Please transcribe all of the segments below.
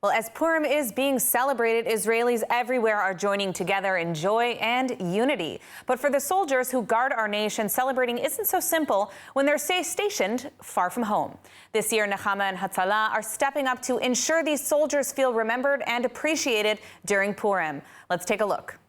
Well, as Purim is being celebrated, Israelis everywhere are joining together in joy and unity. But for the soldiers who guard our nation, celebrating isn't so simple when they're stationed far from home. This year, Nechama and Hatzala are stepping up to ensure these soldiers feel remembered and appreciated during Purim. Let's take a look.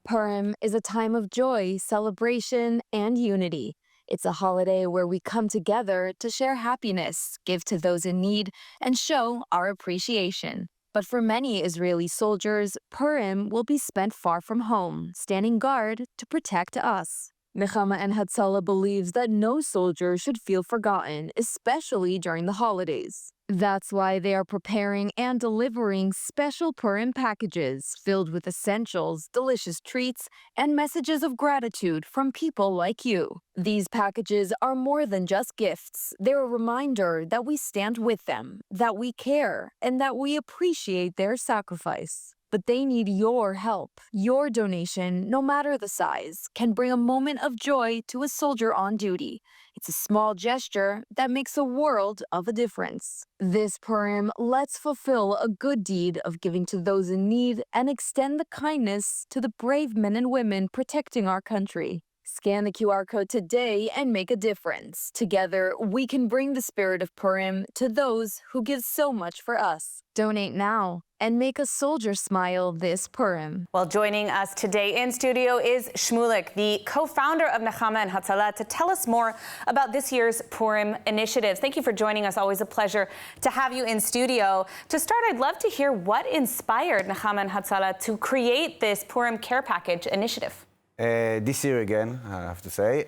Purim is a time of joy, celebration, and unity. It's a holiday where we come together to share happiness, give to those in need, and show our appreciation. But for many Israeli soldiers, Purim will be spent far from home, standing guard to protect us. Nechama and Hatzala believes that no soldier should feel forgotten, especially during the holidays. That's why they are preparing and delivering special Purim packages filled with essentials, delicious treats, and messages of gratitude from people like you. These packages are more than just gifts. They're a reminder that we stand with them, that we care, and that we appreciate their sacrifice. But they need your help. Your donation, no matter the size, can bring a moment of joy to a soldier on duty. It's a small gesture that makes a world of a difference. This Purim, let's fulfill a good deed of giving to those in need and extend the kindness to the brave men and women protecting our country. Scan the QR code today and make a difference. Together, we can bring the spirit of Purim to those who give so much for us. Donate now and make a soldier smile this Purim. Well, joining us today in studio is Shmulik, the co-founder of Nechama and Hatzala, to tell us more about this year's Purim initiatives. Thank you for joining us. Always a pleasure to have you in studio. To start, I'd love to hear what inspired Nechama and Hatzala to create this Purim care package initiative. This year again, I have to say.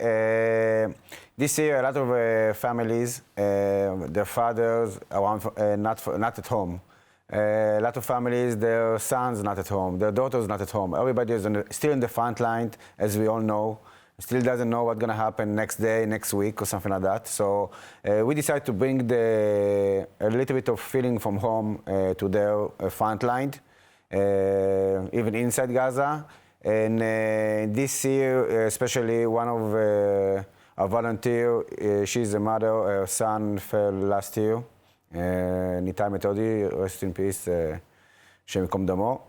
This year, a lot of families, their fathers around, not at home. A lot of families, their sons not at home, their daughters not at home. Everybody is still in the front line, as we all know. Still doesn't know what's going to happen next day, next week, or something like that. So we decided to bring a little bit of feeling from home to their front line, even inside Gaza. And this year, especially one of our volunteers, she's a mother, her son fell last year. Nitai Metodi, rest in peace, Shem Yikom Damo.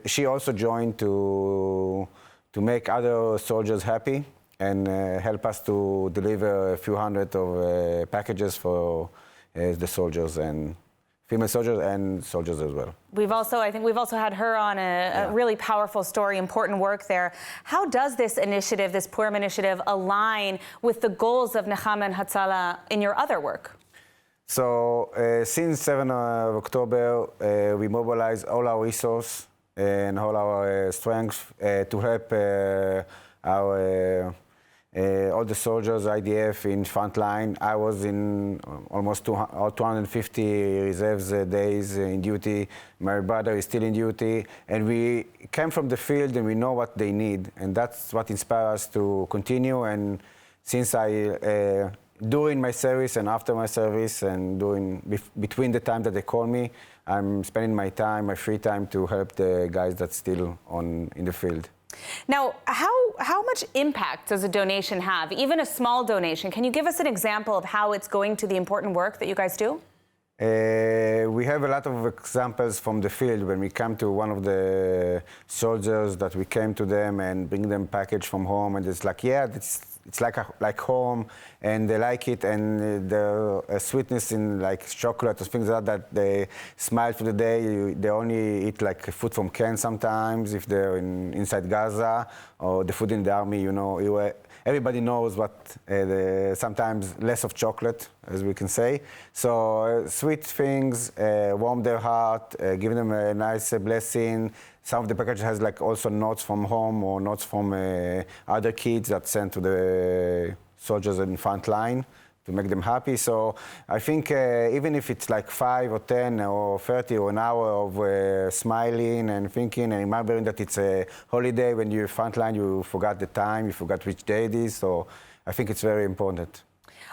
She also joined to make other soldiers happy and help us to deliver a few hundred of packages for the soldiers and female soldiers and soldiers as well. I think we've also had her on a really powerful story, important work there. How does this initiative, this Purim initiative, align with the goals of Nechama and Hatzala in your other work? So since 7 of October, we mobilize all our resources and all our strength to help all the soldiers, IDF in front line. I was in almost 250 reserves days in duty. My brother is still in duty. And we came from the field and we know what they need. And that's what inspires us to continue. And since during my service and after my service and between the time that they call me, I'm spending my free time to help the guys that's still in the field. Now, how much impact does a donation have, even a small donation? Can you give us an example of how it's going to the important work that you guys do? We have a lot of examples from the field when we come to one of the soldiers that we came to them and bring them package from home, and it's like, yeah, it's like home, and they like it, and the sweetness in like chocolate or things like that they smile for the day. They only eat like food from cans sometimes if they're inside Gaza, or the food in the army, you know. Everybody knows what sometimes less of chocolate, as we can say. So sweet things warm their heart, give them a nice blessing. Some of the packages has like also notes from home or notes from other kids that sent to the soldiers in front line to make them happy. So I think even if it's like 5 or 10 or 30 or an hour of smiling and thinking and remembering that it's a holiday, when you're front line, you forgot the time, you forgot which day it is. So I think it's very important.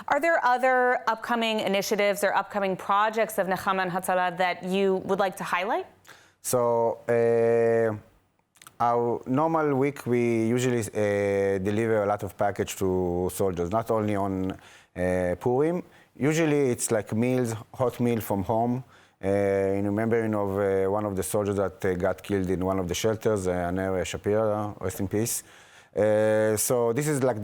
Are there other upcoming initiatives or upcoming projects of Nechama and Hatzala that you would like to highlight? So our normal week, we usually deliver a lot of package to soldiers, not only on Purim. Usually it's like meals, hot meal from home, in remembering of one of the soldiers that got killed in one of the shelters, Aner Shapira, rest in peace. So this is like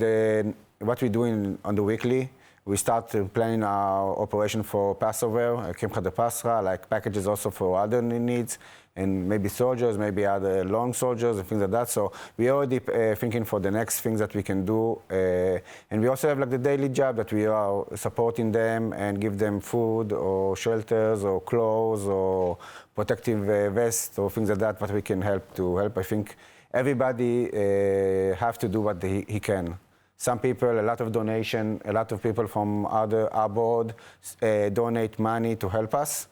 what we do on the weekly. We start planning our operation for Passover, Kimcha de Pascha, like packages also for other needs, and maybe soldiers, maybe other long soldiers and things like that. So we already thinking for the next things that we can do. And we also have like the daily job that we are supporting them and give them food or shelters or clothes or protective vests or things like that, what we can help to help. I think everybody have to do what he can. Some people, a lot of donation, a lot of people from abroad donate money to help us.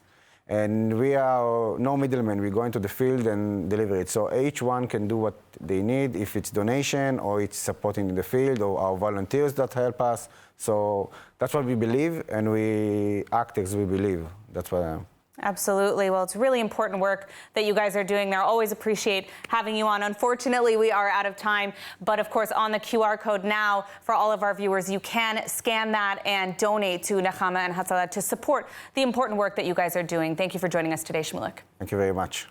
And we are no middlemen. We go into the field and deliver it. So each one can do what they need, if it's donation or it's supporting in the field or our volunteers that help us. So that's what we believe, and we act as we believe. That's what I am. Absolutely. Well, it's really important work that you guys are doing there. Always appreciate having you on. Unfortunately, we are out of time. But of course, on the QR code now, for all of our viewers, you can scan that and donate to Nechama and Hatzala to support the important work that you guys are doing. Thank you for joining us today, Shmulik. Thank you very much.